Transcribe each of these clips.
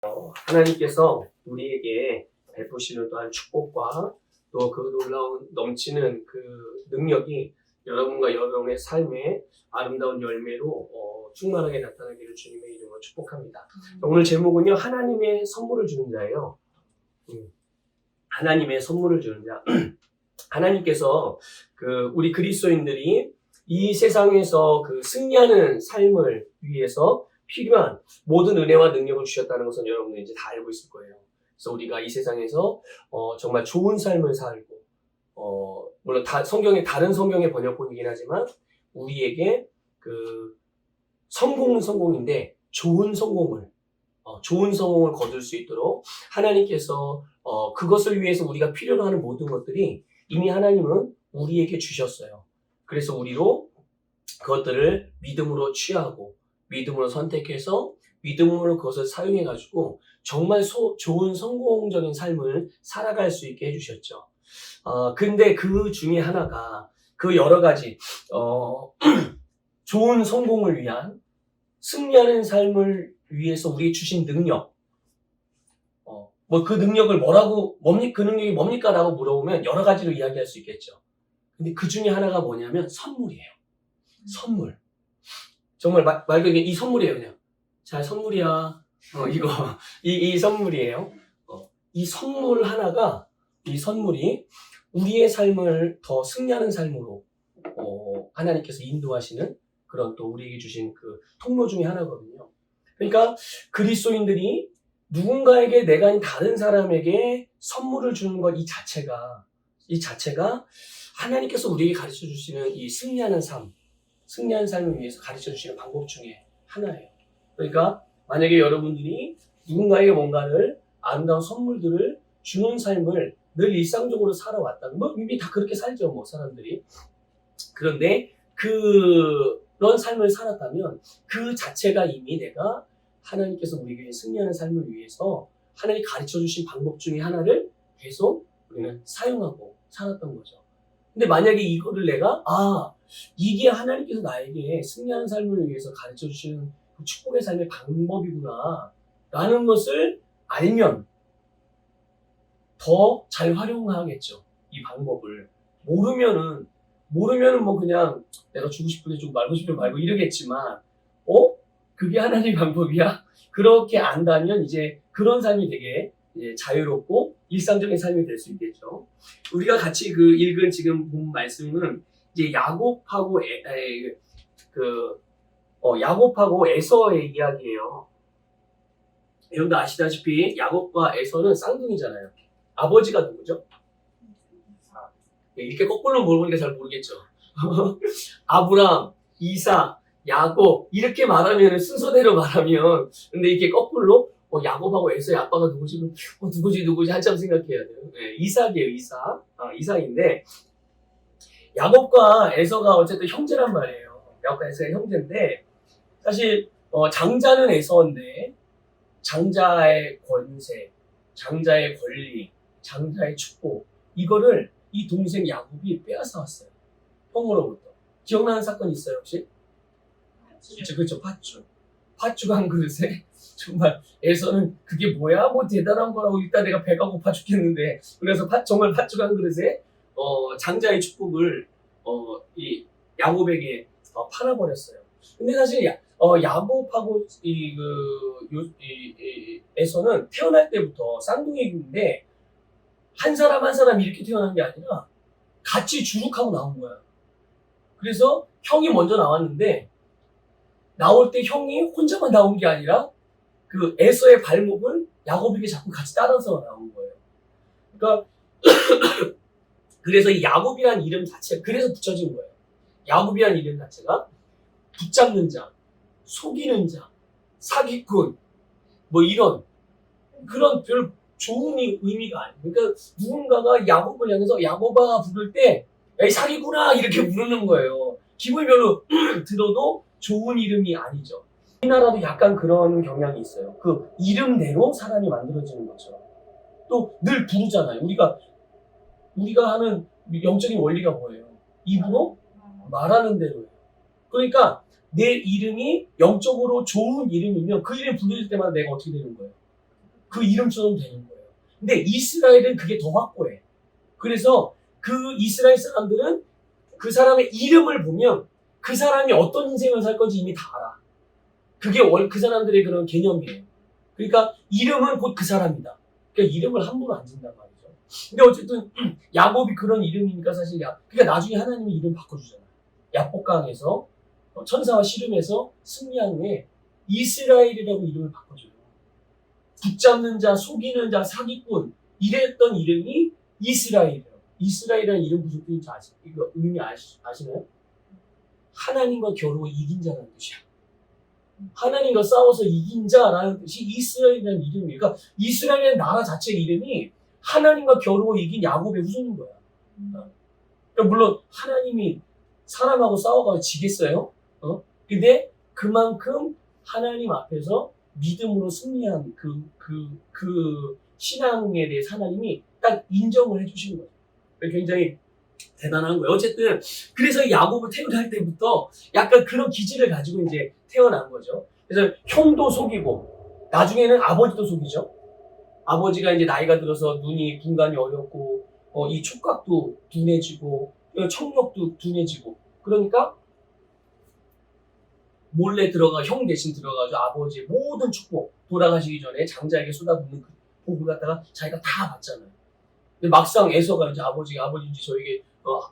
하나님께서 우리에게 베푸시는 또한 축복과 또 그 놀라운 넘치는 그 능력이 여러분과 여러분의 삶에 아름다운 열매로 충만하게 나타나기를 주님의 이름으로 축복합니다. 오늘 제목은요, 하나님의 선물을 주는 자예요. 하나님의 선물을 주는 자. 하나님께서 우리 그리스도인들이 이 세상에서 승리하는 삶을 위해서 필요한 모든 은혜와 능력을 주셨다는 것은 여러분들 이제 다 알고 있을 거예요. 그래서 우리가 이 세상에서 정말 좋은 삶을 살고 물론 다른 성경의 번역본이긴 하지만 우리에게 성공은 성공인데 좋은 성공을 거둘 수 있도록 하나님께서 그것을 위해서 우리가 필요로 하는 모든 것들이 이미 하나님은 우리에게 주셨어요. 그래서 우리로 그것들을 믿음으로 취하고 믿음으로 선택해서 믿음으로 그것을 사용해가지고 정말 좋은 성공적인 삶을 살아갈 수 있게 해주셨죠. 근데 그 중에 하나가 여러 가지 좋은 성공을 위한 승리하는 삶을 위해서 우리에게 주신 능력, 그 능력을 그 능력이 뭡니까? 라고 물어보면 여러 가지로 이야기할 수 있겠죠. 근데 그 중에 하나가 뭐냐면 선물이에요. 선물. 정말 말 그대로 이 선물이에요, 그냥. 자, 선물이야. 이 선물이에요. 이 선물이 우리의 삶을 더 승리하는 삶으로, 하나님께서 인도하시는 그런 또 우리에게 주신 통로 중에 하나거든요. 그러니까 그리스도인들이 누군가에게 내가 아닌 다른 사람에게 선물을 주는 것 이 자체가 하나님께서 우리에게 가르쳐 주시는 이 승리하는 삶을 위해서 가르쳐 주시는 방법 중에 하나예요. 그러니까 만약에 여러분들이 누군가에게 뭔가를 아름다운 선물들을 주는 삶을 늘 일상적으로 살아왔다면 이미 다 그렇게 살죠, 사람들이. 그런데 그런 삶을 살았다면 그 자체가 이미 내가 하나님께서 우리에게 승리하는 삶을 위해서 하나님이 가르쳐 주신 방법 중에 하나를 계속 우리는 사용하고 살았던 거죠. 근데 만약에 이거를 내가 이게 하나님께서 나에게 승리하는 삶을 위해서 가르쳐 주시는 축복의 삶의 방법이구나 라는 것을 알면 더 잘 활용하겠죠. 이 방법을. 모르면은 그냥 내가 주고 싶은데 주고 말고 싶으면 말고 이러겠지만 그게 하나님의 방법이야? 그렇게 안다면 이제 그런 삶이 되게 자유롭고 일상적인 삶이 될 수 있겠죠. 우리가 같이 읽은 지금 본 말씀은 이제 야곱하고 에서의 이야기예요. 여러분도 아시다시피 야곱과 에서는 쌍둥이잖아요. 아버지가 누구죠? 이렇게 거꾸로 물어보니까 잘 모르겠죠. 아브람, 이삭, 야곱 이렇게 말하면 순서대로 말하면 근데 이게 거꾸로 야곱하고 에서의 아빠가 누구지? 누구지? 한참 생각해야 돼요. 네, 이삭이에요, 이삭. 이삭인데 야곱과 에서가 어쨌든 형제란 말이에요. 야곱과 에서의 형제인데 사실 장자는 에서인데 장자의 권세, 장자의 권리, 장자의 축복 이거를 이 동생 야곱이 빼앗아왔어요. 형으로부터. 기억나는 사건 있어요, 혹시? 그렇죠. 팥죽 한 그릇에 정말 에서는 그게 뭐야? 뭐 대단한 거라고 일단 내가 배가 고파 죽겠는데 그래서 정말 팥죽 한 그릇에 장자의 축복을 이 야곱에게 팔아버렸어요. 근데 사실 야곱하고 에서는 태어날 때부터 쌍둥이인데 한 사람 이렇게 태어난 게 아니라 같이 주룩하고 나온 거야. 그래서 형이 먼저 나왔는데 나올 때 형이 혼자만 나온 게 아니라 에서의 발목을 야곱에게 자꾸 같이 따라서 나온 거예요. 그러니까 그래서 이 야곱이라는 이름 자체가 그래서 붙여진 거예요. 야곱이라는 이름 자체가 붙잡는 자, 속이는 자, 사기꾼 이런 그런 별 좋은 의미가 아니에요. 그러니까 누군가가 야곱을 향해서 야곱아 부를 때 야, 이 사기구나 이렇게 부르는 거예요. 기분이 별로 들어도 좋은 이름이 아니죠. 우리나라도 약간 그런 경향이 있어요. 이름대로 사람이 만들어지는 것처럼. 또 늘 부르잖아요. 우리가 하는 영적인 원리가 뭐예요? 입으로 말하는 대로예요. 그러니까 내 이름이 영적으로 좋은 이름이면 그 이름 불릴 때마다 내가 어떻게 되는 거예요? 그 이름처럼 되는 거예요. 근데 이스라엘은 그게 더 확고해. 그래서 그 이스라엘 사람들은 그 사람의 이름을 보면 그 사람이 어떤 인생을 살 건지 이미 다 알아. 그게 그 사람들의 그런 개념이에요. 그러니까 이름은 곧 그 사람이다. 그러니까 이름을 함부로 안 짓는단 말이죠. 근데 어쨌든 야곱이 그런 이름이니까 사실 그러니까 나중에 하나님이 이름 바꿔주잖아요. 야복강에서 천사와 씨름에서 승리한 후에 이스라엘이라고 이름을 바꿔줘요. 붙잡는 자, 속이는 자, 사기꾼 이랬던 이름이 이스라엘이에요. 이스라엘이라는 이름 무슨 뜻인지 이거 의미 아시나요? 하나님과 겨루어 이긴 자라는 뜻이야. 하나님과 싸워서 이긴 자라는 뜻이 이스라엘이라는 이름이에요. 그러니까 이스라엘이라는 나라 자체의 이름이 하나님과 겨루어 이긴 야곱의 후손인 거야. 그러니까 물론 하나님이 사람하고 싸워가지고 지겠어요? 근데 그만큼 하나님 앞에서 믿음으로 승리한 그 신앙에 대해서 하나님이 딱 인정을 해주신 거예요. 굉장히 대단한 거예요. 어쨌든 그래서 야곱을 태어날 때부터 약간 그런 기질을 가지고 이제 태어난 거죠. 그래서 형도 속이고 나중에는 아버지도 속이죠. 아버지가 이제 나이가 들어서 눈이 분간이 어렵고 이 촉각도 둔해지고 청력도 둔해지고 그러니까 몰래 형 대신 들어가서 아버지의 모든 축복 돌아가시기 전에 장자에게 쏟아붓는 그 복을 갖다가 자기가 다 받잖아요. 근데 막상 에서가 이제 아버지가 저에게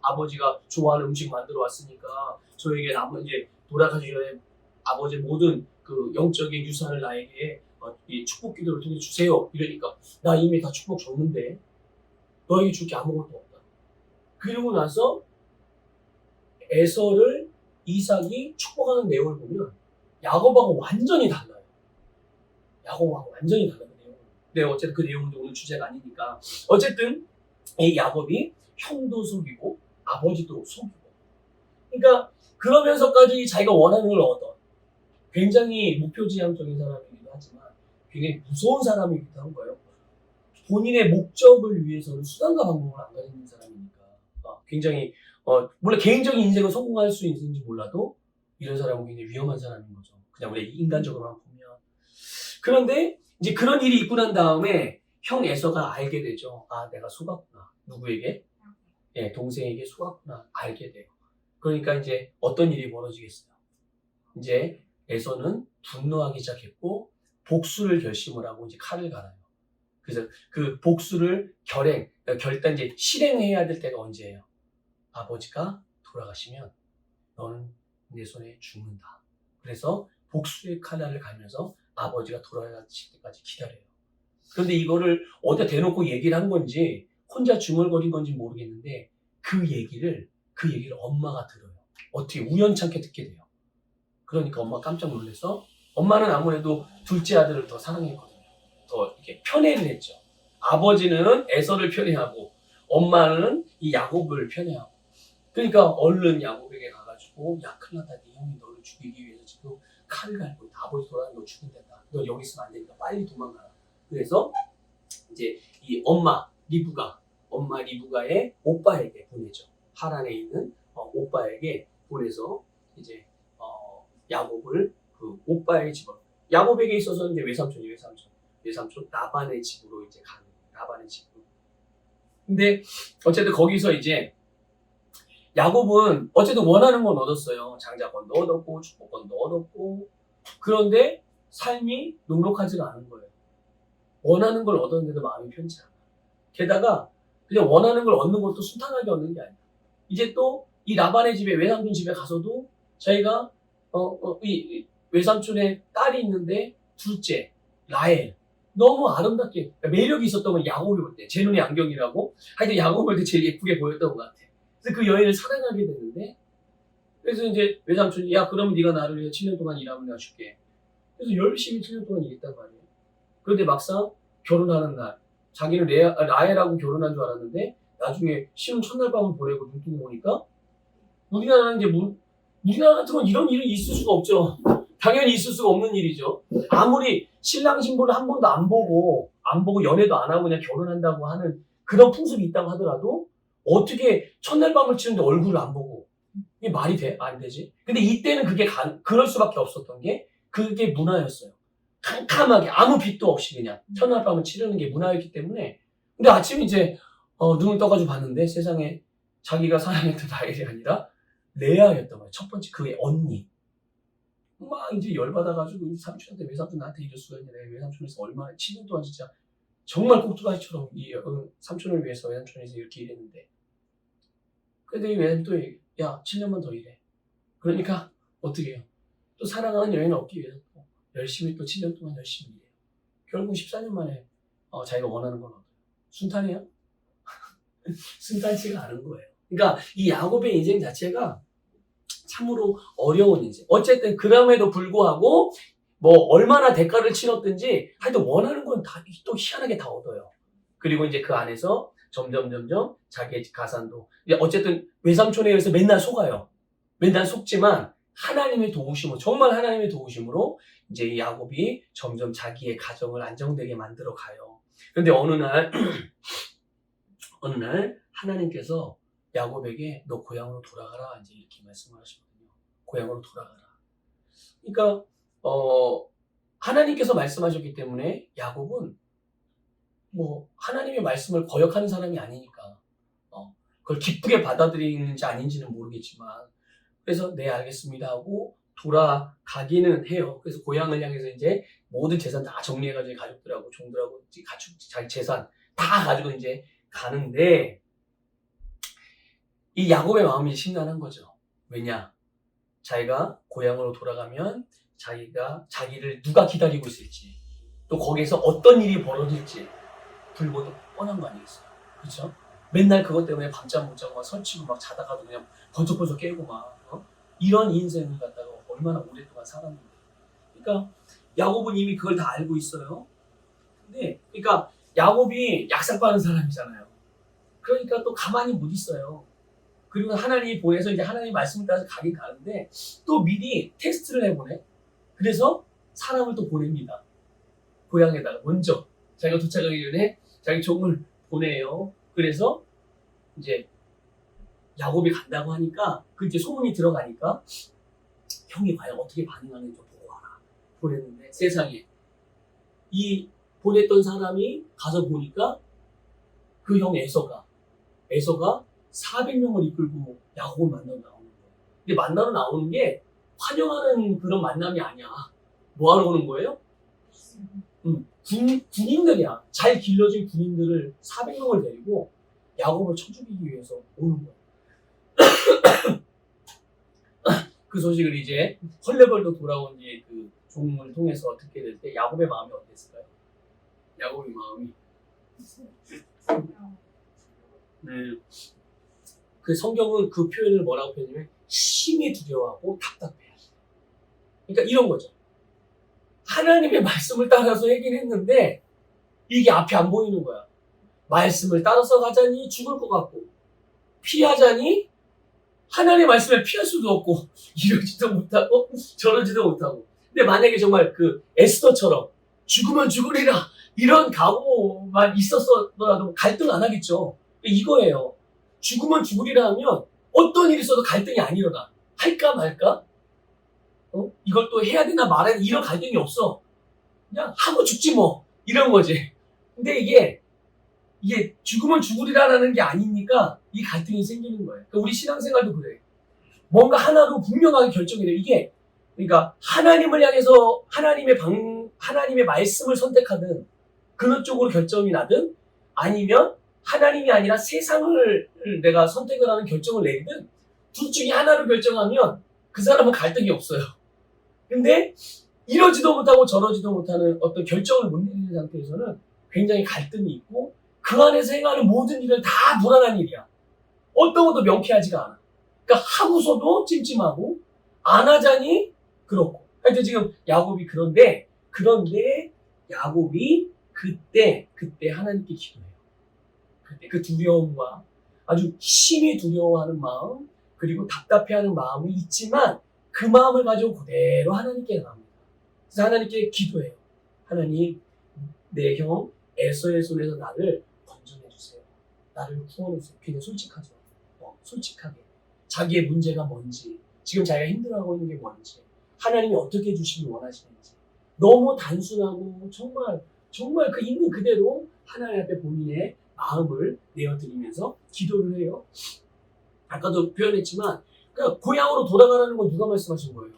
아버지가 좋아하는 음식 만들어 왔으니까 저에게 이제 돌아가시기 전에 아버지의 모든 그 영적인 유산을 나에게 이 축복 기도를 통해 주세요. 이러니까 나 이미 다 축복 줬는데 너에게 줄 게 아무것도 없다. 그리고 나서 에서를 이삭이 축복하는 내용을 보면 야곱하고 완전히 달라요. 야곱하고 완전히 달라요. 네, 어쨌든 그 내용은 오늘 주제가 아니니까. 어쨌든 이 야곱이 형도 속이고 아버지도 속이고. 그러니까 그러면서까지 자기가 원하는 걸 얻어. 굉장히 목표지향적인 사람이기도 하지만 굉장히 무서운 사람이기도 한 거예요. 본인의 목적을 위해서는 수단과 방법을 안 가지는 사람이니까 굉장히 물론 개인적인 인생을 성공할 수 있는지 몰라도 이런 사람은 굉장히 위험한 사람인 거죠. 그냥 우리 인간적으로만 보면. 그런데 이제 그런 일이 있고 난 다음에 형 에서가 알게 되죠. 아, 내가 속았구나. 누구에게? 예, 동생에게 속았구나. 알게 돼요. 그러니까 이제 어떤 일이 벌어지겠어요? 이제 에서는 분노하기 시작했고 복수를 결심을 하고 이제 칼을 갈아요. 그래서 그 복수를 결단 이제 실행해야 될 때가 언제예요? 아버지가 돌아가시면 너는 내 손에 죽는다. 그래서 복수의 칼날을 갈면서 아버지가 돌아가실 때까지 기다려요. 그런데 이거를 어디다 대놓고 얘기를 한 건지 혼자 중얼거린 건지 모르겠는데 그 얘기를 엄마가 들어요. 어떻게 우연찮게 듣게 돼요. 그러니까 엄마 깜짝 놀라서 엄마는 아무래도 둘째 아들을 더 사랑했거든요. 더 이렇게 편애를 했죠. 아버지는 에서를 편애하고 엄마는 이 야곱을 편애하고 그러니까 얼른 야곱에게 가가지고 야 큰일 났다. 네 형이 너를 죽이기 위해서 지금 칼을 갈고 있다. 아버지 돌아가면 너 죽인다. 너 여기 있으면 안 되니까 빨리 도망가라. 그래서 이제 이 엄마 리브가의 오빠에게 보내죠. 하란에 있는 오빠에게 보내서 이제 야곱을 그 오빠의 집으로 야곱에게 있어서는 이제 외삼촌 라반의 집으로 이제 가는 라반의 집으로. 근데 어쨌든 거기서 이제 야곱은 어쨌든 원하는 건 얻었어요. 장자권도 얻었고 축복권도 얻었고 그런데 삶이 녹록하지가 않은 거예요. 원하는 걸 얻었는데도 마음이 편치 않아. 게다가 그냥 원하는 걸 얻는 것도 순탄하게 얻는 게 아니야. 이제 또 이 라반의 집에 외삼촌 집에 가서도 자기가 이 외삼촌의 딸이 있는데 둘째 라헬 너무 아름답게 매력이 있었던 건 야곱이 볼 때 제 눈에 안경이라고 하여튼 야곱이 볼 때 제일 예쁘게 보였던 것 같아. 그래서 그 여인을 사랑하게 됐는데 그래서 이제 외삼촌이 야 그러면 네가 나를 위해 7년 동안 일하면 내가 줄게. 그래서 열심히 7년 동안 일했단 말이에요. 그런데 막상 결혼하는 날 자기는 라헬하고 결혼한 줄 알았는데 나중에 신혼 첫날 밤을 보내고 눈 뜨고 보니까 우리나라는 이제 우리나라 같은 건 이런 일은 있을 수가 없죠. 당연히 있을 수가 없는 일이죠. 아무리 신랑 신부를 한 번도 안 보고 연애도 안 하고 그냥 결혼한다고 하는 그런 풍습이 있다고 하더라도 어떻게 첫날 밤을 치는데 얼굴을 안 보고 이게 말이 돼? 안 되지. 근데 이때는 그럴 수밖에 없었던 게 그게 문화였어요. 캄캄하게 아무 빛도 없이 그냥 첫날 밤을 치르는 게 문화였기 때문에. 근데 아침에 이제 눈을 떠가지고 봤는데 세상에 자기가 사랑했던 라헬이 아니라 레아였던 거예요. 첫 번째 그의 언니. 막 이제 열받아가지고 이 삼촌한테 외삼촌 나한테 이럴 수가 있냐. 내가 외삼촌에서 얼마나 7년 동안 진짜 정말 꼭두가시처럼 이 삼촌을 위해서 외삼촌에서 이렇게 일했는데. 근데 이 외삼촌 또 얘기해. 야 7년만 더 일해. 그러니까 어떻게 해요? 또 사랑하는 여인을 얻기 위해서 또 열심히 또 7년 동안 열심히 일해요. 결국 14년 만에 자기가 원하는 걸 얻어요. 순탄해요? 순탄치가 않은 거예요. 그러니까 이 야곱의 인생 자체가 참으로 어려운 인생. 어쨌든 그럼에도 불구하고 뭐 얼마나 대가를 치렀든지 하여튼 원하는 건 다 또 희한하게 다 얻어요. 그리고 이제 그 안에서 점점 자기의 가산도 이제 어쨌든 외삼촌에 의해서 맨날 속아요. 맨날 속지만 하나님의 도우심으로 정말 하나님의 도우심으로 이제 이 야곱이 점점 자기의 가정을 안정되게 만들어 가요. 그런데 어느 날 하나님께서 야곱에게 너 고향으로 돌아가라 이제 이렇게 말씀을 하시거든요. 고향으로 돌아가라. 그러니까 하나님께서 말씀하셨기 때문에 야곱은 뭐 하나님의 말씀을 거역하는 사람이 아니니까 그걸 기쁘게 받아들이는지 아닌지는 모르겠지만 그래서 네 알겠습니다 하고 돌아가기는 해요. 그래서 고향을 향해서 이제 모든 재산 다 정리해가지고 가족들하고 종들하고 가축 자기 재산 다 가지고 이제 가는데 이 야곱의 마음이 심란한 거죠. 왜냐? 자기가 고향으로 돌아가면 자기를 누가 기다리고 있을지 또 거기에서 어떤 일이 벌어질지 불보듯 뻔한 거 아니겠어요? 그렇죠? 맨날 그것 때문에 밤잠 못 자고 막 설치고 막 자다가도 그냥 번쩍번쩍 깨고 막 이런 인생을 갖다가 얼마나 오랫동안 살았는데 그러니까 야곱은 이미 그걸 다 알고 있어요. 근데 그러니까 야곱이 약삭빠른 사람이잖아요. 그러니까 또 가만히 못 있어요. 그리고 하나님이 보내서 이제 하나님 말씀을 따라서 가긴 가는데 또 미리 테스트를 해보네. 그래서 사람을 또 보냅니다. 고향에다가 먼저 자기가 도착하기 전에 자기 종을 보내요. 그래서 이제 야곱이 간다고 하니까 그 이제 소문이 들어가니까 형이 과연 어떻게 반응하는지 좀 보고 와라. 보냈는데 세상에 이 보냈던 사람이 가서 보니까 그 형 에서가 400명을 이끌고 야곱을 만나러 나오는 거예요. 근데 만나러 나오는 게 환영하는 그런 만남이 아니야. 뭐 하러 오는 거예요? 군인들이야. 잘 길러진 군인들을 400명을 데리고 야곱을 쳐 죽이기 위해서 오는 거야. 그 소식을 이제 헐레벌떡 돌아온 뒤에 그 종을 통해서 듣게 될 때 야곱의 마음이 어땠을까요? 야곱의 마음이 그 성경은 그 표현을 뭐라고 표현하냐면 심히 두려워하고 답답해요. 그러니까 이런 거죠. 하나님의 말씀을 따라서 하긴 했는데 이게 앞이 안 보이는 거야. 말씀을 따라서 가자니 죽을 것 같고 피하자니 하나님의 말씀을 피할 수도 없고 이러지도 못하고 저러지도 못하고 근데 만약에 정말 그 에스더처럼 죽으면 죽으리라 이런 각오만 있었더라도 갈등 안 하겠죠. 이거예요. 죽으면 죽으리라 하면 어떤 일이 있어도 갈등이 안 일어나. 할까 말까? 이걸 또 해야 되나 말아야 되나 이런 갈등이 없어. 그냥 하고 죽지 뭐 이런 거지. 근데 이게 죽으면 죽으리라는 게 아니니까 이 갈등이 생기는 거예요. 그러니까 우리 신앙생활도 그래. 뭔가 하나로 분명하게 결정이 돼요. 이게 그러니까 하나님을 향해서 하나님의 말씀을 선택하든 그런 쪽으로 결정이 나든 아니면 하나님이 아니라 세상을 내가 선택을 하는 결정을 내리든 둘 중에 하나로 결정하면 그 사람은 갈등이 없어요. 근데 이러지도 못하고 저러지도 못하는 어떤 결정을 못 내리는 상태에서는 굉장히 갈등이 있고 그 안에서 행하는 모든 일은 다 불안한 일이야. 어떤 것도 명쾌하지가 않아. 그러니까 하고서도 찜찜하고 안 하자니 그렇고. 하여튼 지금 야곱이 그런데 야곱이 그때 하나님께 기도해요. 그때 그 두려움과 아주 심히 두려워하는 마음 그리고 답답해하는 마음이 있지만 그 마음을 가지고 그대로 하나님께 나갑니다. 그래서 하나님께 기도해요. 하나님 내 형 에서의 손에서 나를 건져내주세요. 나를 구원해주세요. 굉장히 솔직하죠. 솔직하게 자기의 문제가 뭔지 지금 자기가 힘들어하고 있는 게 뭔지 하나님이 어떻게 해주시길 원하시는지 너무 단순하고 정말 그 있는 그대로 하나님 앞에 본인의 마음을 내어드리면서 기도를 해요. 아까도 표현했지만 그러니까 고향으로 돌아가라는 건 누가 말씀하신 거예요?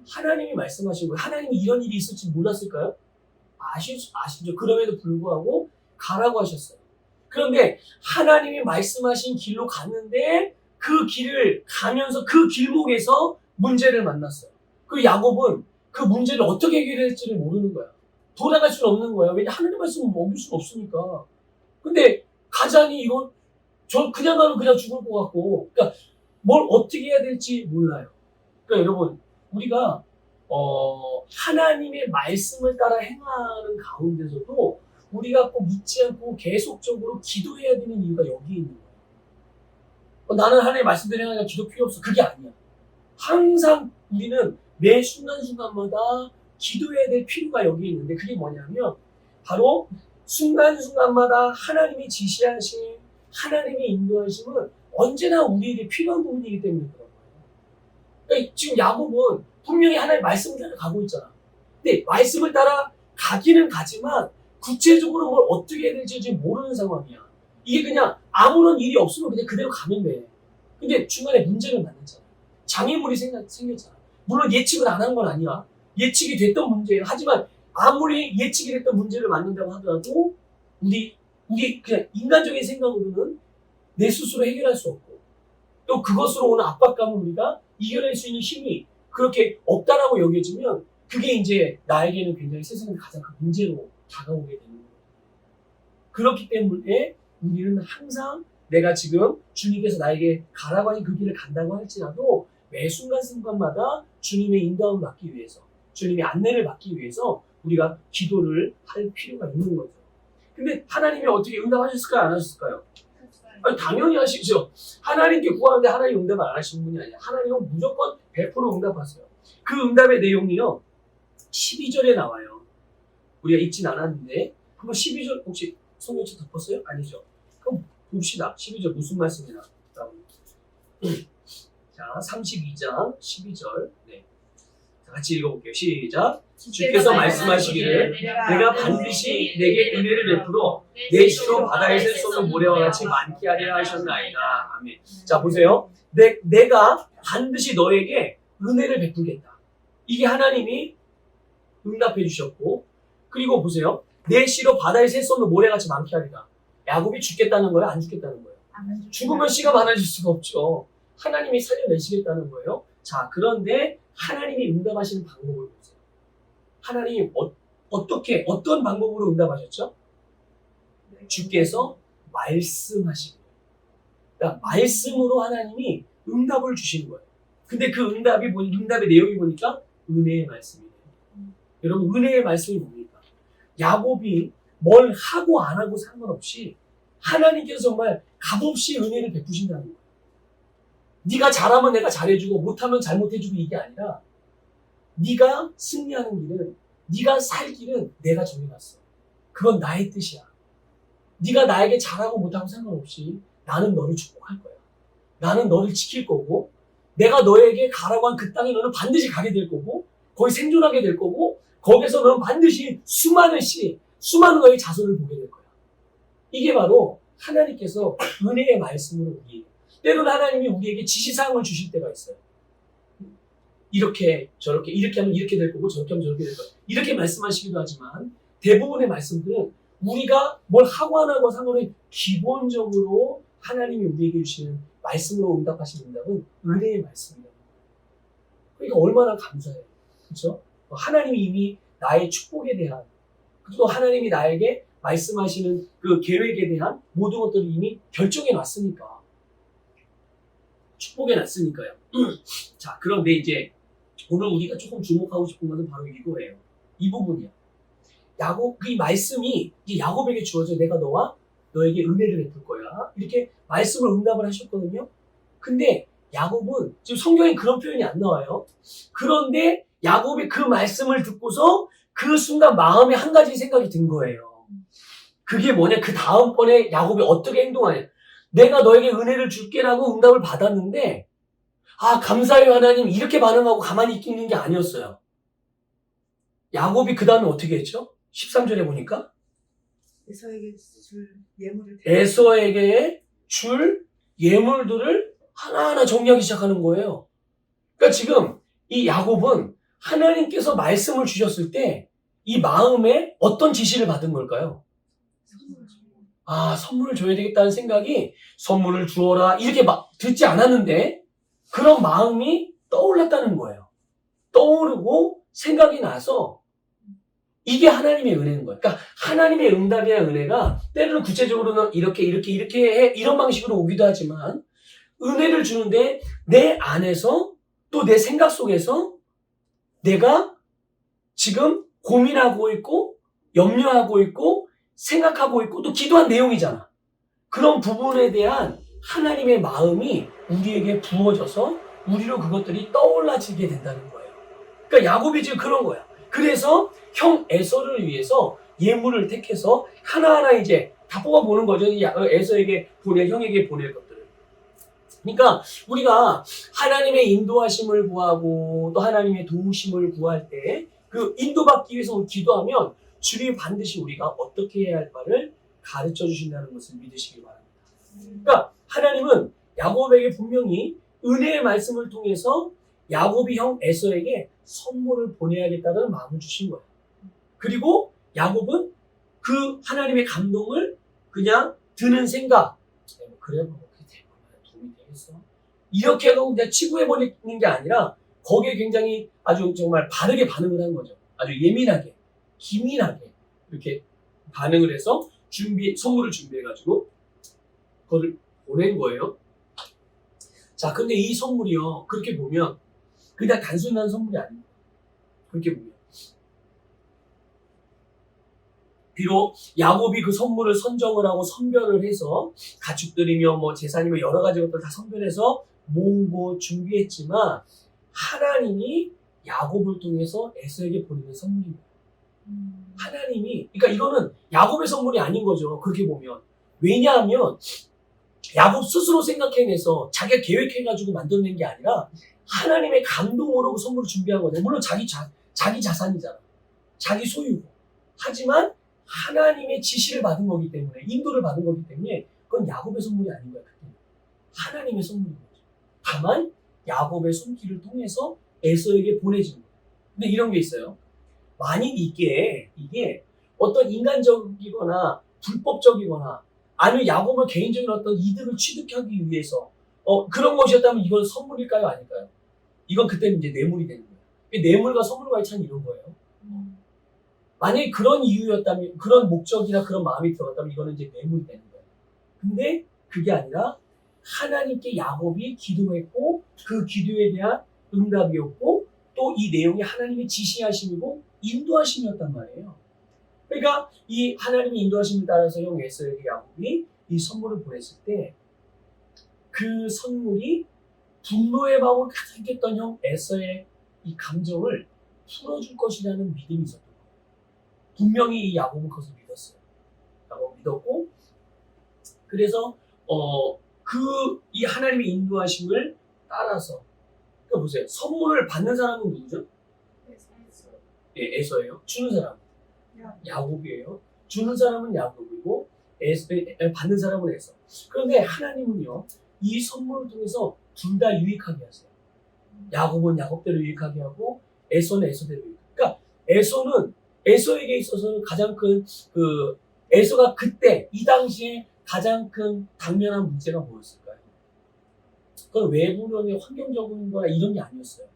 하나님이 말씀하신 거예요. 하나님이 이런 일이 있을지 몰랐을까요? 아시죠? 그럼에도 불구하고 가라고 하셨어요. 그런데 하나님이 말씀하신 길로 갔는데 그 길을 가면서 그 길목에서 문제를 만났어요. 그 야곱은 그 문제를 어떻게 해결할지를 모르는 거야. 돌아갈 수는 없는 거야. 왜냐 하나님 말씀을 어길 수는 없으니까. 근데 가자니 이건 저 그냥 가면 그냥 죽을 것 같고, 그러니까 뭘 어떻게 해야 될지 몰라요. 그러니까 여러분 우리가 하나님의 말씀을 따라 행하는 가운데서도 우리가 꼭 잊지 않고 계속적으로 기도해야 되는 이유가 여기에 있는 거예요. 나는 하나님의 말씀대로 행하니까 기도 필요 없어. 그게 아니야. 항상 우리는 매 순간순간마다 기도해야 될 필요가 여기에 있는데 그게 뭐냐면 바로 순간순간마다 하나님이 지시하신 하나님의 인도하심은 언제나 우리에게 필요한 부분이기 때문에 그런 거예요. 그러니까 지금 야곱은 분명히 하나님의 말씀을 따라 가고 있잖아. 근데 말씀을 따라 가기는 가지만 구체적으로 뭘 어떻게 해야 될지 지금 모르는 상황이야. 이게 그냥 아무런 일이 없으면 그냥 그대로 가면 돼. 근데 중간에 문제를 만났잖아. 장애물이 생겼잖아. 물론 예측을 안 한 건 아니야. 예측이 됐던 문제예요. 하지만 아무리 예측이 됐던 문제를 만든다고 하더라도 우리 그냥 인간적인 생각으로는 내 스스로 해결할 수 없고 또 그것으로 오는 압박감을 우리가 이겨낼 수 있는 힘이 그렇게 없다라고 여겨지면 그게 이제 나에게는 굉장히 세상의 가장 큰 문제로 다가오게 되는 거예요. 그렇기 때문에 우리는 항상 내가 지금 주님께서 나에게 가라고 하신 그 길을 간다고 할지라도 매 순간순간마다 주님의 인도함을 받기 위해서 주님의 안내를 받기 위해서 우리가 기도를 할 필요가 있는 거죠. 근데 하나님이 어떻게 응답하셨을까요? 안 하셨을까요? 아니, 당연히 하시죠. 하나님께 구하는데 하나님 응답 안 하시는 분이 아니야. 하나님은 무조건 100% 응답하세요. 그 응답의 내용이요. 12절에 나와요. 우리가 읽진 않았는데 한번 12절 혹시 성경책 덮었어요? 아니죠. 그럼 봅시다. 12절 무슨 말씀이나. 자, 32장 12절. 네. 같이 읽어볼게요. 시작. 주께서 말씀하시기를 내가 반드시 내게 은혜를 베풀어 내 시로 바다에 셀 수 없는 모래와 같이 많게 하리라 하셨나이다. 아멘. 자, 보세요. 내가 반드시 너에게 은혜를 베풀겠다. 이게 하나님이 응답해 주셨고, 그리고 보세요. 내 시로 바다에 셀 수 없는 모래같이 많게 하리라. 야곱이 죽겠다는 거예요? 안 죽겠다는 거예요? 죽으면 씨가 많아질 수가 없죠. 하나님이 살려내시겠다는 거예요. 자, 그런데 하나님이 응답하시는 방법을 보세요. 하나님이 어떤 방법으로 응답하셨죠? 주께서 말씀하신 거예요. 그러니까 말씀으로 하나님이 응답을 주신 거예요. 근데 그 응답의 내용이 보니까 은혜의 말씀이에요. 여러분, 은혜의 말씀이 뭡니까? 야곱이 뭘 하고 안 하고 상관없이 하나님께서 정말 값없이 은혜를 베푸신다는 거예요. 네가 잘하면 내가 잘해주고 못하면 잘못해주고 이게 아니라 네가 승리하는 길은 네가 살 길은 내가 정해놨어. 그건 나의 뜻이야. 네가 나에게 잘하고 못하고 상관없이 나는 너를 축복할 거야. 나는 너를 지킬 거고 내가 너에게 가라고 한 그 땅에 너는 반드시 가게 될 거고 거기 생존하게 될 거고 거기서 너는 반드시 수많은 너의 자손을 보게 될 거야. 이게 바로 하나님께서 은혜의 말씀으로 우리에게 때로는 하나님이 우리에게 지시사항을 주실 때가 있어요. 이렇게 저렇게 이렇게 하면 이렇게 될 거고 저렇게 하면 저렇게 될 거야. 이렇게 말씀하시기도 하지만 대부분의 말씀들은 우리가 뭘 하고 안 하고 상관없이 기본적으로 하나님이 우리에게 주시는 말씀으로 응답하시는 응답은 은혜의 말씀이에요. 그러니까 얼마나 감사해요. 그렇죠? 하나님이 이미 나의 축복에 대한 또 하나님이 나에게 말씀하시는 그 계획에 대한 모든 것들을 이미 결정해 놨으니까 축복해 놨으니까요. 자, 그런데 이제 오늘 우리가 조금 주목하고 싶은 것은 바로 이거예요. 이 부분이야. 이 말씀이 이제 야곱에게 주어져 내가 너에게 은혜를 베풀 거야. 이렇게 말씀을 응답을 하셨거든요. 근데 야곱은 지금 성경에 그런 표현이 안 나와요. 그런데 야곱이 그 말씀을 듣고서 그 순간 마음에 한 가지 생각이 든 거예요. 그게 뭐냐? 그 다음번에 야곱이 어떻게 행동하냐? 내가 너에게 은혜를 줄게라고 응답을 받았는데 감사해요 하나님 이렇게 반응하고 가만히 있는 게 아니었어요. 야곱이 그 다음에 어떻게 했죠? 13절에 보니까 에서에게 줄 예물을 에서에게 줄 예물들을 하나하나 정리하기 시작하는 거예요. 그러니까 지금 이 야곱은 하나님께서 말씀을 주셨을 때 이 마음에 어떤 지시를 받은 걸까요? 아, 선물을 줘야 되겠다는 생각이 선물을 주어라 이렇게 막 듣지 않았는데 그런 마음이 떠올랐다는 거예요. 떠오르고 생각이 나서 이게 하나님의 은혜인 거예요. 그러니까 하나님의 응답이나 은혜가 때로는 구체적으로는 이렇게 해 이런 방식으로 오기도 하지만 은혜를 주는데 내 안에서 또 내 생각 속에서 내가 지금 고민하고 있고 염려하고 있고 생각하고 있고 또 기도한 내용이잖아. 그런 부분에 대한 하나님의 마음이 우리에게 부어져서 우리로 그것들이 떠올라지게 된다는 거예요. 그러니까 야곱이 지금 그런 거야. 그래서 형 에서를 위해서 예물을 택해서 하나하나 이제 다 뽑아보는 거죠. 에서에게 보낼, 형에게 보낼 것들을. 그러니까 우리가 하나님의 인도하심을 구하고 또 하나님의 도우심을 구할 때 그 인도받기 위해서 기도하면 주님 반드시 우리가 어떻게 해야 할 바를 가르쳐 주신다는 것을 믿으시기 바랍니다. 그러니까 하나님은 야곱에게 분명히 은혜의 말씀을 통해서 야곱이 형 에서에게 선물을 보내야겠다는 마음을 주신 거예요. 그리고 야곱은 그 하나님의 감동을 그냥 드는 생각, 그래 뭐 도움이 되겠어? 이렇게 하고 그냥 치부해버리는 게 아니라 거기에 굉장히 아주 정말 바르게 반응을 한 거죠. 아주 예민하게, 기민하게 이렇게 반응을 해서 선물을 준비해가지고 그걸 보낸 거예요. 자, 근데 이 선물이요, 그렇게 보면 그냥 단순한 선물이 아닙니다. 그렇게 보면. 비록 야곱이 그 선물을 선정을 하고 선별을 해서 가축들이며 뭐 재산이며 여러 가지 것들을 다 선별해서 모으고 준비했지만 하나님이 야곱을 통해서 에서에게 보내는 선물입니다. 하나님이, 그러니까 이거는 야곱의 선물이 아닌 거죠. 그렇게 보면. 왜냐하면 야곱 스스로 생각해내서 자기가 계획해가지고 만들어낸 게 아니라 하나님의 감동으로 그 선물을 준비한 거죠. 물론 자기 자산이잖아. 자기 소유고. 하지만 하나님의 지시를 받은 거기 때문에, 인도를 받은 거기 때문에 그건 야곱의 선물이 아닌 거야. 그때는. 하나님의 선물인 거죠. 다만 야곱의 손길을 통해서 에서에게 보내진 거예요. 근데 이런 게 있어요. 만약 이게 어떤 인간적이거나 불법적이거나 아니면 야곱의 개인적인 어떤 이득을 취득하기 위해서 그런 것이었다면 이건 선물일까요? 아닐까요? 이건 그때는 이제 뇌물이 되는 거예요. 뇌물과 선물과의 차이는 이런 거예요. 만약에 그런 이유였다면, 그런 목적이나 그런 마음이 들어갔다면 이거는 이제 뇌물이 되는 거예요. 근데 그게 아니라 하나님께 야곱이 기도했고 그 기도에 대한 응답이었고 또 이 내용이 하나님의 지시하심이고 인도하심이었단 말이에요. 그러니까 이 하나님의 인도하심을 따라서 형 에서에게 야곱이 이 선물을 보냈을 때 그 선물이 분노의 마음을 가득 했던 형 에서의 이 감정을 풀어줄 것이라는 믿음이 있었던 거예요. 분명히 이 야곱은 그것을 믿었어요. 야곱은 믿었고 그래서 이 하나님의 인도하심을 따라서 그러니까 보세요. 선물을 받는 사람은 누구죠? 예, 에서예요. 주는 사람 야곱이에요. 주는 사람은 야곱이고 받는 사람은 에서. 그런데 하나님은요 이 선물을 통해서 둘 다 유익하게 하세요. 야곱은 야곱대로 유익하게 하고 에서는 에서대로 유익하게. 그러니까 에서는 에서에게 있어서는 가장 큰 에서가 그때 이 당시에 가장 큰 당면한 문제가 뭐였을까요? 그건 외부적인 환경적인 거나 이런 게 아니었어요.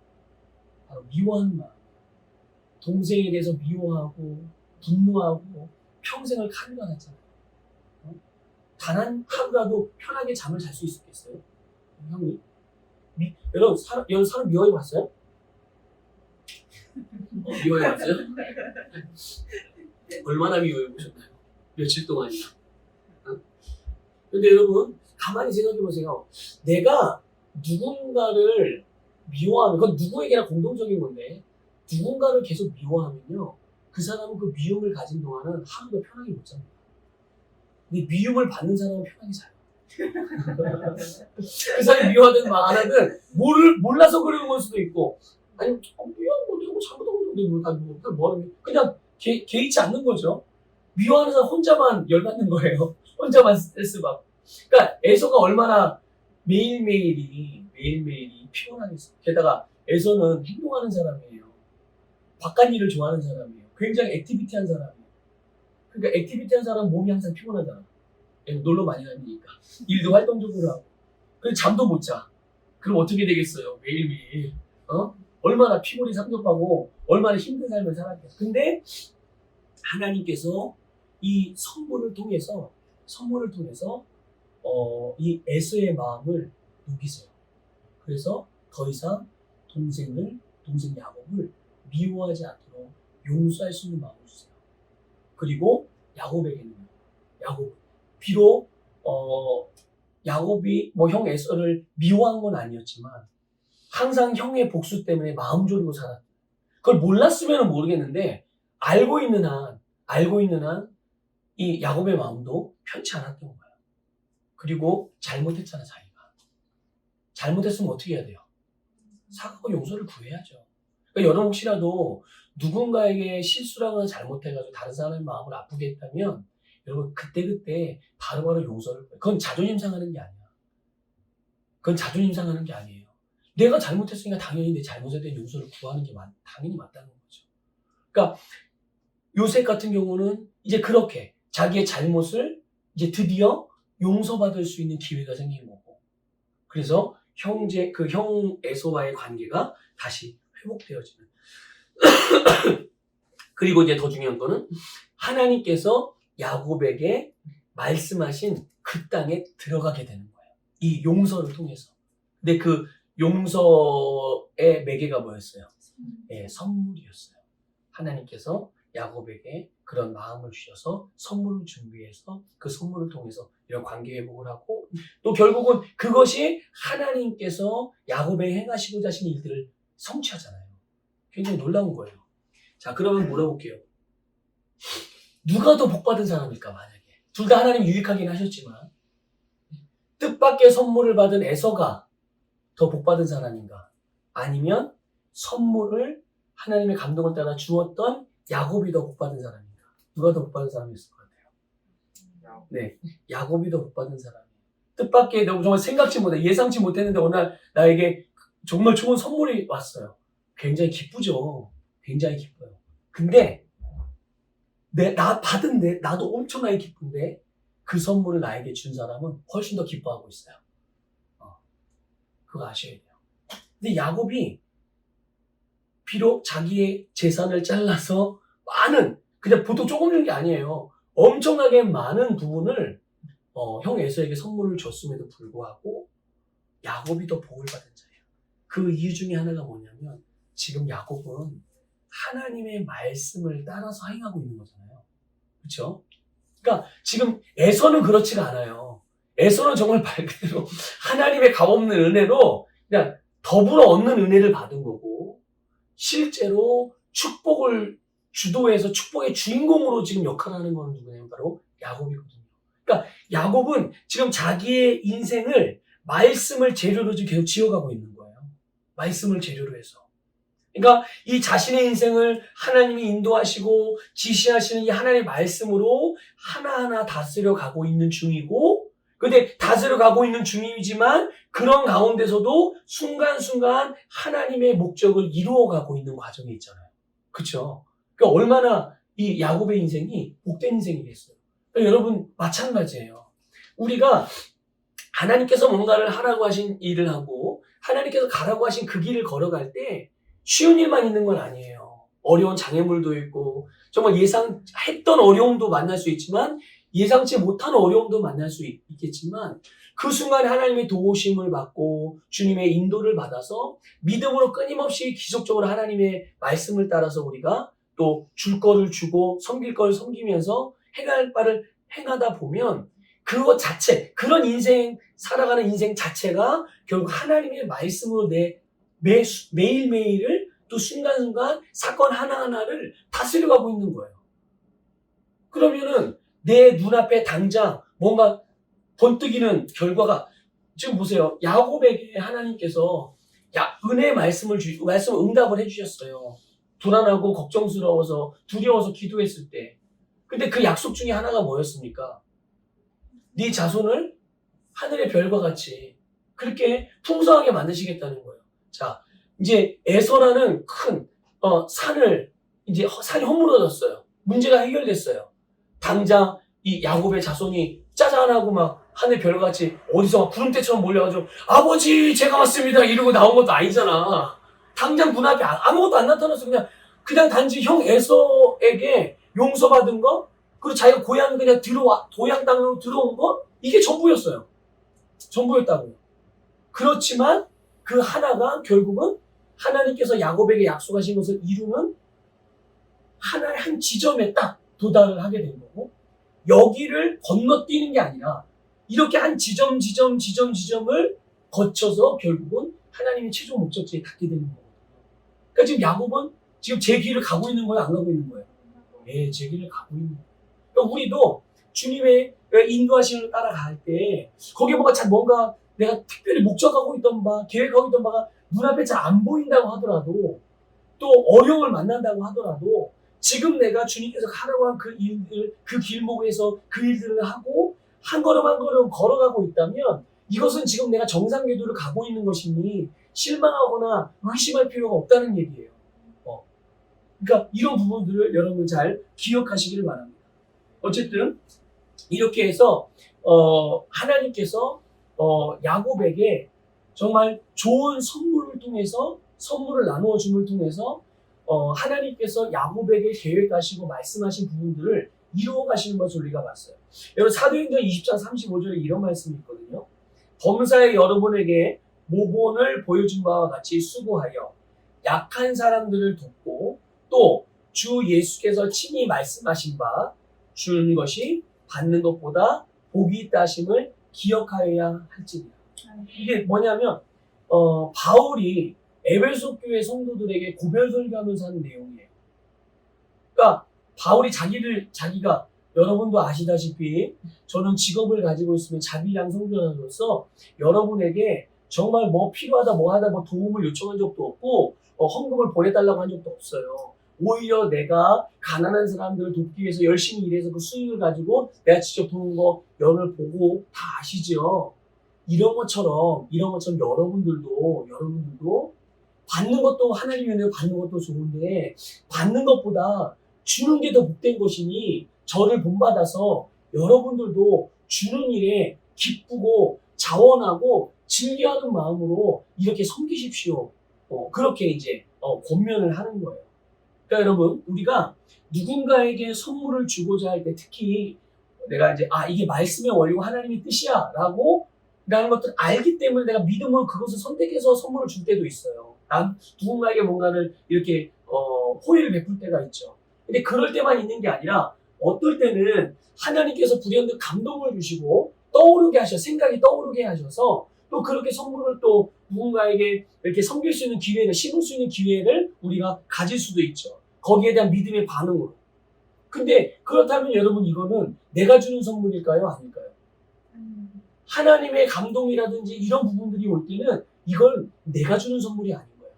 바로 미워하는 마음. 동생에 대해서 미워하고 분노하고 평생을 칼을 갈았잖아요. 단 한 하루라도 편하게 잠을 잘 수 있었겠어요? 형님? 여러분 사람 미워해 봤어요? 미워해 봤어요? 얼마나 미워해 보셨나요? 며칠 동안이나. 근데 여러분 가만히 생각해 보세요. 내가 누군가를 미워하면 그건 누구에게나 공동적인 건데 누군가를 계속 미워하면요 그 사람은 그 미움을 가진 동안은 하루도 편하게 못 잡니다. 근데 미움을 받는 사람은 편하게 자요. 그 사람이 미워하든 안 하든 몰라서 그러는 걸 수도 있고 아니면 미워한 거 내가 잘못한 것도 사람들이 뭐하는 그냥 개의치 않는 거죠. 미워하는 사람 혼자만 열받는 거예요. 혼자만 스트레스 받고. 그러니까 에서가 얼마나 매일매일이 피곤하겠어. 게다가 에서는 행동하는 사람이에요. 바깥 일을 좋아하는 사람이에요. 굉장히 액티비티한 사람이에요. 그러니까 액티비티한 사람은 몸이 항상 피곤하잖아. 놀러 많이 다니니까. 일도 활동적으로 하고. 그래서 잠도 못 자. 그럼 어떻게 되겠어요? 매일매일. 얼마나 피곤이 상접하고 얼마나 힘든 삶을 살았겠어. 근데 하나님께서 이 선물을 통해서 이 에서의 마음을 녹이세요. 그래서 더 이상 동생 야곱을 미워하지 않도록 용서할 수 있는 마음을 주세요. 그리고 야곱에게는 비록 야곱이 형 에서를 미워한 건 아니었지만 항상 형의 복수 때문에 마음 졸이고 살았다. 그걸 몰랐으면 모르겠는데 알고 있는 한 이 야곱의 마음도 편치 않았던 거예요. 그리고 잘못했잖아, 자기가. 잘못했으면 어떻게 해야 돼요? 사과하고 용서를 구해야죠. 그러니까 여러분 혹시라도 누군가에게 실수라거나 잘못해가지고 다른 사람의 마음을 아프게 했다면 여러분 그때 바로바로 용서를 구해요. 그건 자존심 상하는 게 아니야. 내가 잘못했으니까 당연히 내 잘못에 대한 용서를 구하는 게 당연히 맞다는 거죠. 그러니까 요셉 같은 경우는 이제 그렇게 자기의 잘못을 이제 드디어 용서받을 수 있는 기회가 생긴 거고, 그래서 형 에서와의 관계가 다시 회복되어지는. 그리고 이제 더 중요한 거는 하나님께서 야곱에게 말씀하신 그 땅에 들어가게 되는 거예요. 이 용서를 통해서. 근데 그 용서의 매개가 뭐였어요? 선물이었어요. 하나님께서 야곱에게 그런 마음을 주셔서 선물을 준비해서 그 선물을 통해서 이런 관계 회복을 하고, 또 결국은 그것이 하나님께서 야곱에 행하시고자 하신 일들을 성취하잖아요. 굉장히 놀라운 거예요. 자, 그러면 물어볼게요. 누가 더 복받은 사람일까, 만약에? 둘 다 하나님 유익하긴 하셨지만 뜻밖의 선물을 받은 에서가 더 복받은 사람인가? 아니면 선물을 하나님의 감동을 따라 주었던 야곱이 더 복받은 사람인가? 누가 더 복받은 사람이었을 것 같아요? 네, 야곱이 더 복받은 사람이에요. 뜻밖의, 정말 생각지 못해, 예상치 못했는데 어느 날 나에게 정말 좋은 선물이 왔어요. 굉장히 기쁘죠. 굉장히 기뻐요. 근데 나 받은데 나도 엄청나게 기쁜데 그 선물을 나에게 준 사람은 훨씬 더 기뻐하고 있어요. 그거 아셔야 돼요. 근데 야곱이 비록 자기의 재산을 잘라서 그냥 보통 조금 준 게 아니에요. 엄청나게 많은 부분을 형 에서에게 선물을 줬음에도 불구하고 야곱이 더 복을 받은 자예요. 그 이유 중에 하나가 뭐냐면 지금 야곱은 하나님의 말씀을 따라서 행하고 있는 거잖아요. 그렇죠? 그러니까 지금 에서는 그렇지가 않아요. 에서는 정말 말 그대로 하나님의 값없는 은혜로 그냥 더불어 얻는 은혜를 받은 거고, 실제로 축복을 주도해서 축복의 주인공으로 지금 역할하는 거는 누구냐면 바로 야곱이거든요. 그러니까 야곱은 지금 자기의 인생을 말씀을 재료로 지금 계속 지어가고 있는 거예요. 말씀을 재료로 해서. 그러니까 이 자신의 인생을 하나님이 인도하시고 지시하시는 이 하나님의 말씀으로 하나하나 다스려 가고 있는 중이고, 근데 다스려 가고 있는 중이지만 그런 가운데서도 순간순간 하나님의 목적을 이루어가고 있는 과정이 있잖아요. 그렇죠? 그러니까 얼마나 이 야곱의 인생이 복된 인생이겠어요. 그러니까 여러분 마찬가지예요. 우리가 하나님께서 뭔가를 하라고 하신 일을 하고 하나님께서 가라고 하신 그 길을 걸어갈 때 쉬운 일만 있는 건 아니에요. 어려운 장애물도 있고 정말 예상했던 어려움도 만날 수 있지만 예상치 못한 어려움도 만날 수 있겠지만 그 순간 하나님의 도우심을 받고 주님의 인도를 받아서 믿음으로 끊임없이 기적적으로 하나님의 말씀을 따라서 우리가 또 줄 거를 주고 섬길 거를 섬기면서 행할 바를 행하다 보면 그것 자체, 그런 인생, 살아가는 인생 자체가 결국 하나님의 말씀으로 매일매일을 또 순간순간 사건 하나하나를 다스려가고 있는 거예요. 그러면은 내 눈앞에 당장 뭔가 번뜩이는 결과가, 지금 보세요. 야곱에게 하나님께서 은혜의 말씀을 응답을 해주셨어요. 불안하고 걱정스러워서 두려워서 기도했을 때. 근데 그 약속 중에 하나가 뭐였습니까? 네 자손을 하늘의 별과 같이 그렇게 풍성하게 만드시겠다는 거예요. 자, 이제 에서라는 큰 산을 이제 산이 허물어졌어요. 문제가 해결됐어요. 당장 이 야곱의 자손이 짜잔하고 막 하늘 별같이 어디서 막 구름대처럼 몰려가지고 아버지 제가 왔습니다 이러고 나온 것도 아니잖아. 당장 문 앞에 아무것도 안 나타났어. 그냥 단지 형 에서에게 용서받은 거 그리고 자기가 고향 그냥 고향 땅으로 들어온 거 이게 전부였어요. 전부였다고요. 그렇지만 그 하나가 결국은 하나님께서 야곱에게 약속하신 것을 이루는 하나의 한 지점에 딱 도달을 하게 된 거고 여기를 건너뛰는 게 아니라 이렇게 한 지점을 거쳐서 결국은 하나님의 최종 목적지에 닿게 되는 거거든요. 그러니까 지금 야곱은 지금 제 길을 가고 있는 거예요? 안 가고 있는 거예요? 네, 제 길을 가고 있는 거예요. 그러니까 우리도 주님의 인도하심을 따라갈 때 거기에 뭔가 내가 특별히 목적하고 있던 바, 계획하고 있던 바가 눈앞에 잘 안 보인다고 하더라도 또 어려움을 만난다고 하더라도 지금 내가 주님께서 하라고 한 그 일들, 그 길목에서 그 일들을 하고 한 걸음 한 걸음 걸어가고 있다면 이것은 지금 내가 정상 궤도를 가고 있는 것이니 실망하거나 의심할 필요가 없다는 얘기예요. 그러니까 이런 부분들을 여러분 잘 기억하시기를 바랍니다. 어쨌든 이렇게 해서 하나님께서 야곱에게 정말 좋은 선물을 나누어 줌을 통해서 하나님께서 야곱에게 계획하시고 말씀하신 부분들을 이루어 가시는 것을 우리가 봤어요. 여러분 사도행전 20장 35절에 이런 말씀이 있거든요. 범사에 여러분에게 모본을 보여준 바와 같이 수고하여 약한 사람들을 돕고 또 주 예수께서 친히 말씀하신 바 주는 것이 받는 것보다 복이 있다 하심을 기억하여야 할지니라. 이게 뭐냐면 바울이 에베소 교회 성도들에게 고별 설교하면서 하는 내용이에요. 그러니까 바울이 자기가 여러분도 아시다시피 저는 직업을 가지고 있으면 자비랑 성전으로서 여러분에게 정말 뭐 필요하다 뭐 하다 뭐 도움을 요청한 적도 없고 헌금을 보내달라고 한 적도 없어요. 오히려 내가 가난한 사람들을 돕기 위해서 열심히 일해서 그 수익을 가지고 내가 직접 도는 거 여러분을 보고 다 아시죠? 이런 것처럼 여러분들도 받는 것도 하나님의 은혜로 받는 것도 좋은데 받는 것보다 주는 게 더 복된 것이니 저를 본받아서 여러분들도 주는 일에 기쁘고 자원하고 즐겨하는 마음으로 이렇게 섬기십시오. 그렇게 이제 권면을 하는 거예요. 그러니까 여러분 우리가 누군가에게 선물을 주고자 할 때 특히 내가 이제 이게 말씀의 원리고 하나님의 뜻이야 라는 것들을 알기 때문에 내가 믿음으로 그것을 선택해서 선물을 줄 때도 있어요. 난 누군가에게 뭔가를 이렇게 호의를 베풀 때가 있죠. 근데 그럴 때만 있는 게 아니라 어떨 때는 하나님께서 불현듯 감동을 주시고 생각이 떠오르게 하셔서 또 그렇게 선물을 또 누군가에게 이렇게 섬길 수 있는 기회를, 심을 수 있는 기회를 우리가 가질 수도 있죠. 거기에 대한 믿음의 반응으로. 근데 그렇다면 여러분 이거는 내가 주는 선물일까요? 아닐까요? 하나님의 감동이라든지 이런 부분들이 올 때는 이걸 내가 주는 선물이 아닌 거야.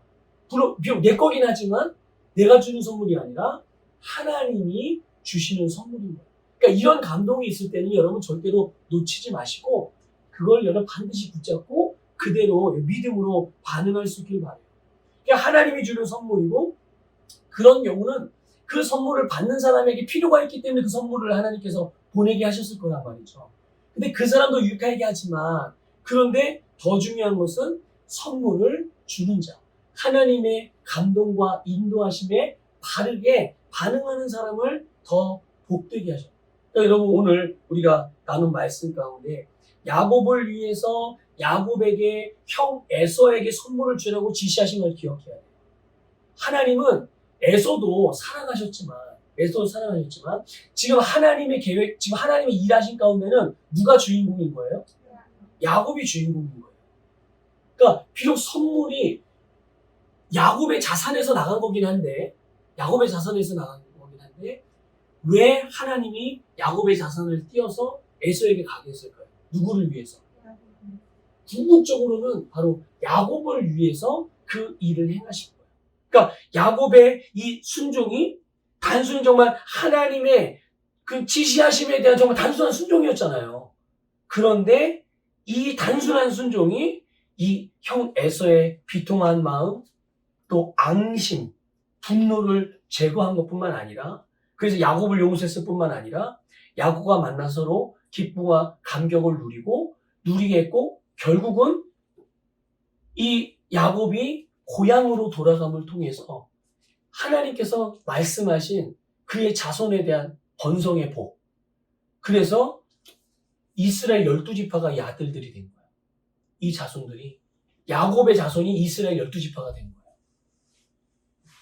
비록 내 거긴 하지만 내가 주는 선물이 아니라 하나님이 주시는 선물인 거야. 그러니까 이런 감동이 있을 때는 여러분 절대로 놓치지 마시고 그걸 여러분 반드시 붙잡고 그대로 믿음으로 반응할 수 있길 바라요. 그러니까 하나님이 주는 선물이고 그런 경우는 그 선물을 받는 사람에게 필요가 있기 때문에 그 선물을 하나님께서 보내게 하셨을 거란 말이죠. 근데 그 사람도 유익하게 하지만 그런데 더 중요한 것은 선물을 주는 자, 하나님의 감동과 인도하심에 바르게 반응하는 사람을 더 복되게 하죠. 그러니까 여러분 오늘 우리가 나눈 말씀 가운데 야곱을 위해서 야곱에게 형 에서에게 선물을 주라고 지시하신 걸 기억해야 돼요. 하나님은 에서도 사랑하셨지만 지금 하나님의 계획, 지금 하나님의 일하신 가운데는 누가 주인공인 거예요? 야곱이 주인공인 거예요. 그러니까 비록 선물이 야곱의 자산에서 나간 거긴 한데 왜 하나님이 야곱의 자산을 띄어서 에서에게 가게 했을까요? 누구를 위해서? 궁극적으로는 바로 야곱을 위해서 그 일을 행하신 거예요. 그러니까 야곱의 이 순종이 단순히 정말 하나님의 그 지시하심에 대한 정말 단순한 순종이었잖아요. 그런데 이 단순한 순종이 이 형 에서의 비통한 마음, 또 앙심, 분노를 제거한 것뿐만 아니라, 그래서 야곱을 용서했을 뿐만 아니라 야곱과 만나 서로 기쁨과 감격을 누리게 했고, 결국은 이 야곱이 고향으로 돌아감을 통해서 하나님께서 말씀하신 그의 자손에 대한 번성의 복, 그래서 이스라엘 12지파가 이 아들들이 된 거예요. 이 자손들이, 야곱의 자손이 이스라엘 12지파가 된 거예요.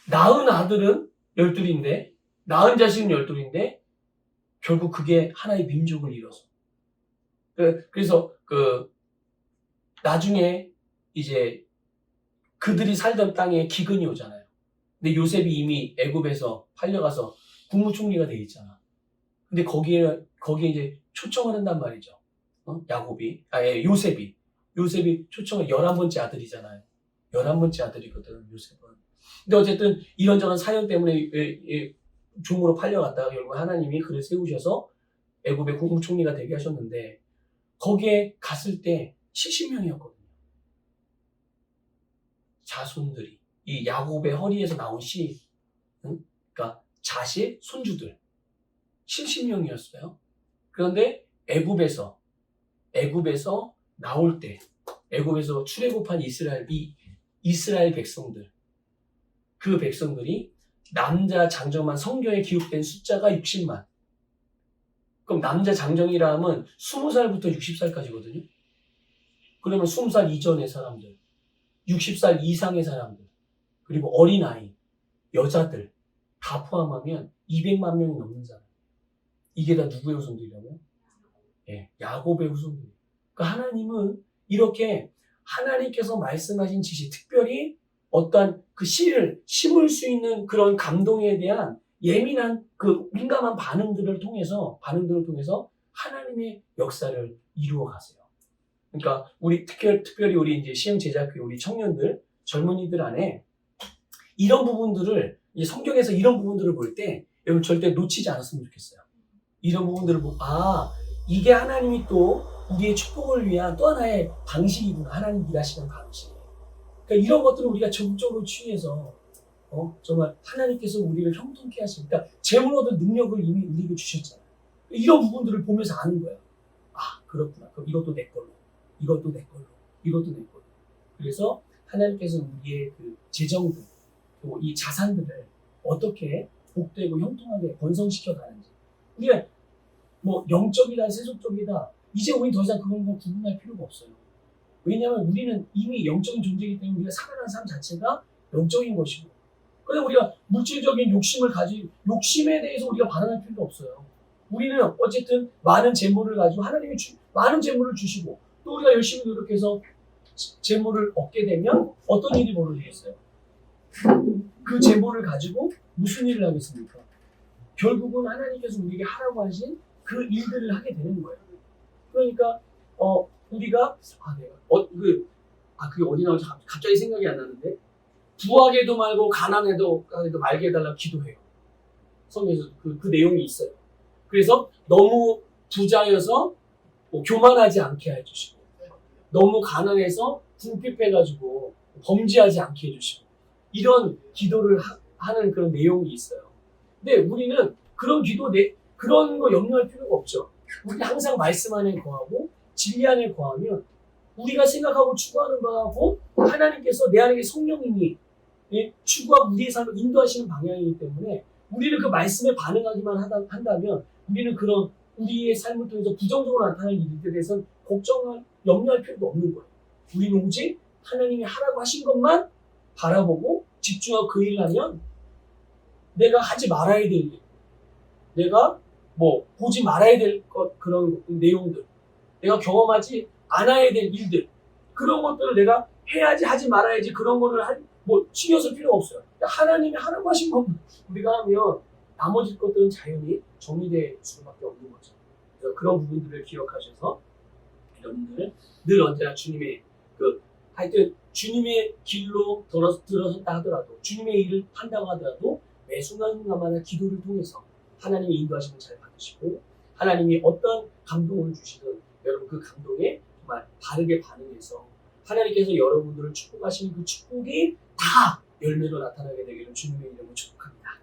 낳은 아들은 12인데, 낳은 자식은 12인데, 결국 그게 하나의 민족을 이뤄서. 그래서 나중에 이제 그들이 살던 땅에 기근이 오잖아요. 근데 요셉이 이미 애굽에서 팔려가서 국무총리가 돼 있잖아. 근데 거기에 이제 초청을 한단 말이죠. 요셉이 초청을 11번째 아들이잖아요. 11번째 아들이거든, 요셉은. 근데 어쨌든 이런저런 사연 때문에 종으로 팔려갔다가 결국 하나님이 그를 세우셔서 애굽의 국무총리가 되게 하셨는데, 거기에 갔을 때 70명이었거든요. 자손들이. 이 야곱의 허리에서 나온 씨, 그러니까 자식, 손주들 70명이었어요. 그런데 애굽에서 나올 때, 애굽에서 출애굽한 이스라엘 백성들, 그 백성들이 남자 장정만 성경에 기록된 숫자가 60만. 그럼 남자 장정이라 하면 20살부터 60살까지거든요. 그러면 20살 이전의 사람들, 60살 이상의 사람들, 그리고 어린아이, 여자들 다 포함하면 200만 명이 넘는 사람. 이게 다 누구의 후손들이라고요? 야곱의 후손들. 그러니까 하나님은 이렇게 하나님께서 말씀하신 지시, 특별히 어떠한 그 씨를 심을 수 있는 그런 감동에 대한 예민한 그 민감한 반응들을 통해서 하나님의 역사를 이루어 가세요. 그러니까 특별히 우리 이제 시흥 제자교회 우리 청년들, 젊은이들 안에 이런 부분들을, 이 성경에서 이런 부분들을 볼 때 여러분 절대 놓치지 않았으면 좋겠어요. 이런 부분들을 보고, 이게 하나님이 또 우리의 축복을 위한 또 하나의 방식이구나. 하나님 일하시는 방식. 그러니까 이런 것들을 우리가 적극적으로 취해서 정말 하나님께서 우리를 형통케 하시니까, 그러니까 재물 얻을 능력을 이미 우리에게 주셨잖아요. 이런 부분들을 보면서 아는 거야. 그렇구나. 그럼 이것도 내 걸로, 이것도 내 걸로, 이것도 내 걸로. 그래서 하나님께서 우리의 그 재정들, 또 이 자산들을 어떻게 복되고 형통하게 번성시켜 가는지, 우리가 뭐 영적이다 세속적이다, 이제 우리 더 이상 그런 거 구분할 필요가 없어요. 왜냐하면 우리는 이미 영적인 존재이기 때문에 우리가 살아가는 삶 자체가 영적인 것이고, 그래서 우리가 물질적인 욕심에 대해서 우리가 반응할 필요가 없어요. 우리는 어쨌든 많은 재물을 가지고 하나님이 많은 재물을 주시고, 또 우리가 열심히 노력해서 재물을 얻게 되면 어떤 일이 벌어지겠어요? 그 재물을 가지고 무슨 일을 하겠습니까? 결국은 하나님께서 우리에게 하라고 하신 그 일들을 하게 되는 거예요. 그러니까 우리가 그게 어디 나오는지 갑자기 생각이 안 나는데, 부하게도 말고 가난해도 말게 해달라고 기도해요. 성경에서 그 내용이 있어요. 그래서 너무 부자여서 교만하지 않게 해주시고, 너무 가난해서 궁핍해가지고 범죄하지 않게 해주시고, 이런 기도를 하는 그런 내용이 있어요. 근데 우리는 그런 그런 거 염려할 필요가 없죠. 우리 항상 말씀 안에 거하고 진리 안에 거하면 우리가 생각하고 추구하는 바하고 하나님께서 내 안에 성령님이 추구하고 우리의 삶을 인도하시는 방향이기 때문에, 우리는 그 말씀에 반응하기만 한다면 우리는 그런 우리의 삶을 통해서 부정적으로 나타나는 일들에 대해서는 염려할 필요도 없는 거예요. 우리는 오직 하나님이 하라고 하신 것만 바라보고 집중하고 그 일을 하면, 내가 하지 말아야 될 일, 내가 보지 말아야 될 그런 내용들, 내가 경험하지 않아야 될 일들, 그런 것들을 내가 해야지 하지 말아야지, 그런 거를 신경 쓸 필요가 없어요. 하나님이 하라고 하신 것만 우리가 하면 나머지 것들은 자연히 정리될 수밖에 없는 거죠. 그래서 그런 부분들을 기억하셔서 여러분들 늘 언제나 주님의 그 하여튼 주님의 길로 들어섰다 하더라도 주님의 일을 한다고 하더라도 매 순간순간마다 기도를 통해서 하나님의 인도하심을 잘 받으시고 하나님이 어떤 감동을 주시든 여러분 그 감동에 정말 바르게 반응해서 하나님께서 여러분들을 축복하시는 그 축복이 다 열매로 나타나게 되기를 주님의 이름으로 축복합니다.